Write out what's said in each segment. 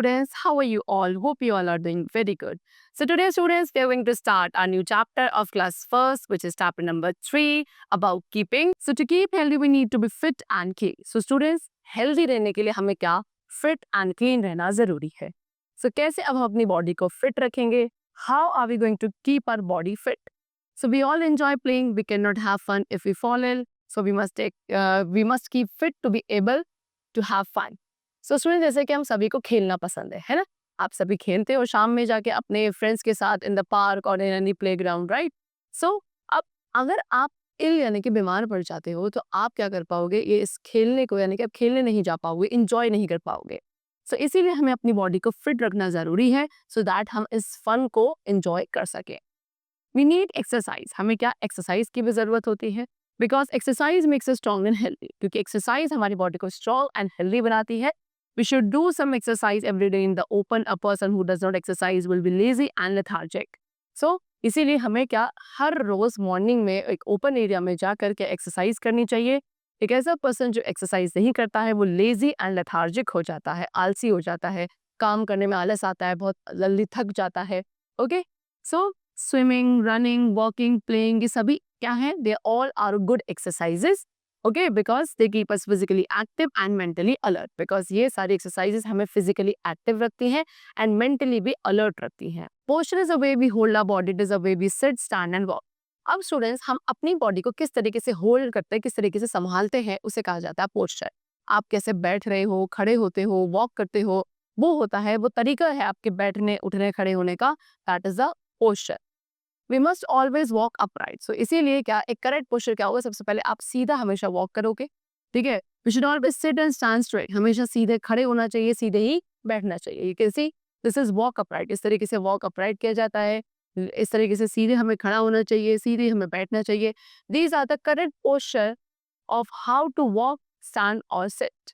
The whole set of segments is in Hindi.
students, how are you all? Hope you all are doing very good. So today students, we are going to start our new chapter of class first, which is chapter number 3 about keeping. So to keep healthy, we need to be fit and clean. So students, healthy रहने के लिए हमें क्या fit and clean रहना जरूरी है. So कैसे अब हम अपनी body को fit रखेंगे? How are we going to keep our body fit? So we all enjoy playing. We cannot have fun if we fall ill. So we must keep fit to be able to have fun. So student जैसे कि हम सभी को खेलना पसंद है ना? आप सभी खेलते हो शाम में जाके अपने फ्रेंड्स के साथ इन द पार्क और इन एनी प्लेग्राउंड, राइट? सो अब अगर आप इल यानी कि बीमार पड़ जाते हो तो आप क्या कर पाओगे? ये इस खेलने को यानी कि आप खेलने नहीं जा पाओगे, इंजॉय नहीं कर पाओगे. सो इसीलिए हमें अपनी बॉडी को फिट रखना जरूरी है सो दैट हम इस फन को इंजॉय कर सकें. We need exercise. हमें क्या एक्सरसाइज की भी जरूरत होती है because exercise makes us strong and healthy. क्योंकि एक्सरसाइज हमारी बॉडी को स्ट्रॉन्ग एंड हेल्दी बनाती है. We should do some exercise every day in the open. A person who does not exercise will be lazy and lethargic. So इसीलिए हमें क्या हर रोज मॉर्निंग में एक ओपन एरिया में जा करके एक्सरसाइज करनी चाहिए. एक ऐसा पर्सन जो एक्सरसाइज नहीं करता है वो लेजी एंड लेथार्जिक हो जाता है, आलसी हो जाता है, काम करने में आलस आता है, बहुत जल्दी थक जाता है. Okay, so swimming, running, walking, playing, ये सभी क्या है? They all are good exercises. Okay, because they keep us physically active and mentally alert. Because ये सारी एक्सरसाइजेस हमें फिजिकली एक्टिव रखती हैं एंड मेंटली भी अलर्ट रखती हैं. Posture is a way we hold our body, it is a way we sit, stand and walk. अब स्टूडेंट्स, हम अपनी बॉडी को किस तरीके से होल्ड करते हैं, किस तरीके से संभालते हैं, उसे कहा जाता है पोस्चर. आप कैसे बैठ रहे हो, खड़े होते हो, वॉक करते हो, वो होता है, वो तरीका है आपके बैठने, उठने, खड़े होने का. That is the posture. We must always walk upright. So इसीलिए क्या एक करेक्ट पोस्चर क्या होगा? सबसे पहले आप सीधा हमेशा वॉक करोगे, ठीक है? We should always sit and stand straight. हमेशा सीधे खड़े होना चाहिए, सीधे ही बैठना चाहिए. You can see this is walk upright. इस तरीके से वॉक अपराइट किया जाता है. इस तरीके से सीधे हमें खड़ा होना चाहिए, सीधे हमें बैठना चाहिए. These are the correct posture of how to walk, stand और sit.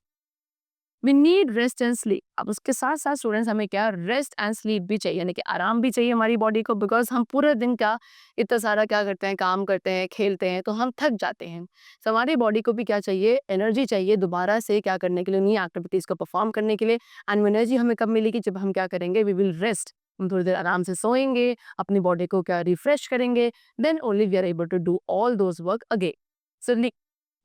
We need rest and sleep. अब उसके साथ साथ स्टूडेंट्स हमें क्या रेस्ट एंड स्लीप भी चाहिए, यानी कि आराम भी चाहिए हमारी बॉडी को. बिकॉज हम पूरे दिन क्या इतना सारा क्या करते हैं, काम करते हैं, खेलते हैं, तो हम थक जाते हैं. तो हमारी बॉडी को भी क्या चाहिए? एनर्जी चाहिए दोबारा से क्या करने के लिए, नई एक्टिविटीज को परफॉर्म करने के लिए. एंड एनर्जी हमें कब मिलेगी? जब हम क्या करेंगे? We will rest. हम थोड़ी देर आराम से सोएंगे, अपनी बॉडी को क्या रिफ्रेश करेंगे. Then only we are able to do all those work again. So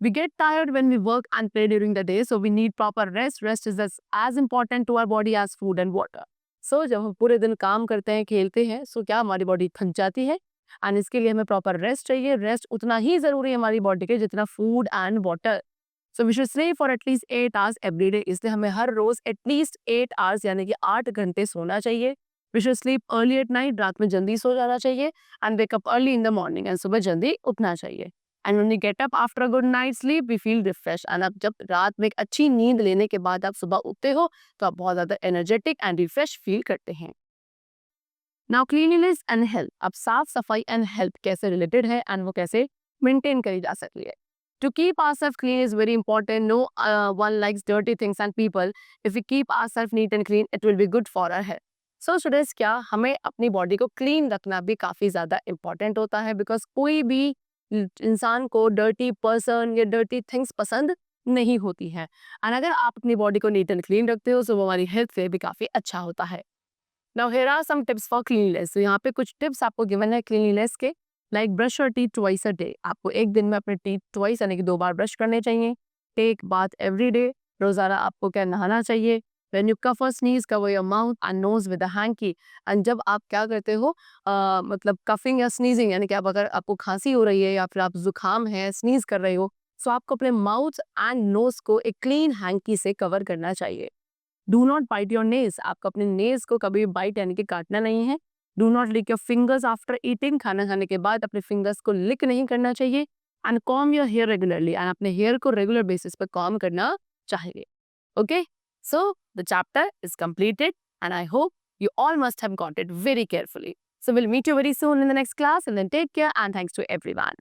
we get tired when we work and play during the day, so we need proper rest. Rest is as important to our body as food and water. So जब हम पूरे दिन काम करते हैं, खेलते हैं, so क्या हमारी बॉडी थक जाती है एंड इसके लिए हमें प्रॉपर रेस्ट चाहिए. रेस्ट उतना ही जरूरी है हमारी बॉडी के जितना food and water. So we should sleep for at least 8 hours every day. इसलिए हमें हर रोज एटलीस्ट 8 आवर्स यानी कि 8 घंटे सोना चाहिए. We should sleep early at night. रात में जल्दी सो जाना चाहिए and wake up early in the morning. And सुबह जल्दी उठना चाहिए. And when we get up after a good night sleep we feel refresh. And अब जब रात में एक अच्छी नींद लेने के बाद आप सुबह उठते हो तो आप बहुत ज्यादा एनर्जेटिक एंड रिफ्रेश फील करते हैं. Now cleanliness and health. अब साफ सफाई एंड हेल्थ कैसे रिलेटेड है एंड वो कैसे मेंटेन करी जा सकती है. To keep ourselves clean is very important. No one likes dirty things and people. If we keep ourselves neat and clean, it will be good for our health. So students, क्या हमें अपनी बॉडी को क्लीन रखना भी काफ़ी ज़्यादा इम्पॉर्टेंट होता है. बिकॉज कोई भी इंसान को डर्टी पर्सन या डर्टी थिंग्स पसंद नहीं होती है. एंड अगर आप अपनी बॉडी को नीट एंड क्लीन रखते हो तो वो हमारी हेल्थ से भी काफ़ी अच्छा होता है. Now here are some tips for cleanliness. तो यहाँ पे कुछ टिप्स आपको गिवन है क्लीनलीनेस के. Like brush your teeth twice a day. आपको एक दिन में अपने टीथ ट्वाइस यानी कि 2 बार ब्रश करने चाहिए. Take bath every day. रोजाना आपको क्या नहाना चाहिए. When you cough or sneeze, cover your mouth and nose with a hanky. And जब आप क्या करते हो मतलब कफिंग या स्नीजिंग यानी कि आप अगर आपको खांसी हो रही है या फिर आप जुकाम है, स्नीज कर रहे हो, तो आपको अपने माउथ एंड नोज को एक क्लीन हैंकी से कवर करना चाहिए. Do not bite your nails. आपको अपने नेल्स को कभी बाइट यानी कि काटना नहीं है. Do not lick your fingers after eating. खाना खाने के बाद अपने फिंगर्स को लिक नहीं करना चाहिए. And comb your hair regularly. And अपने हेयर को रेगुलर बेसिस पर कॉम करना चाहिए. Okay, so the chapter is completed and I hope you all must have got it very carefully. So we'll meet you very soon in the next class and then take care and thanks to everyone.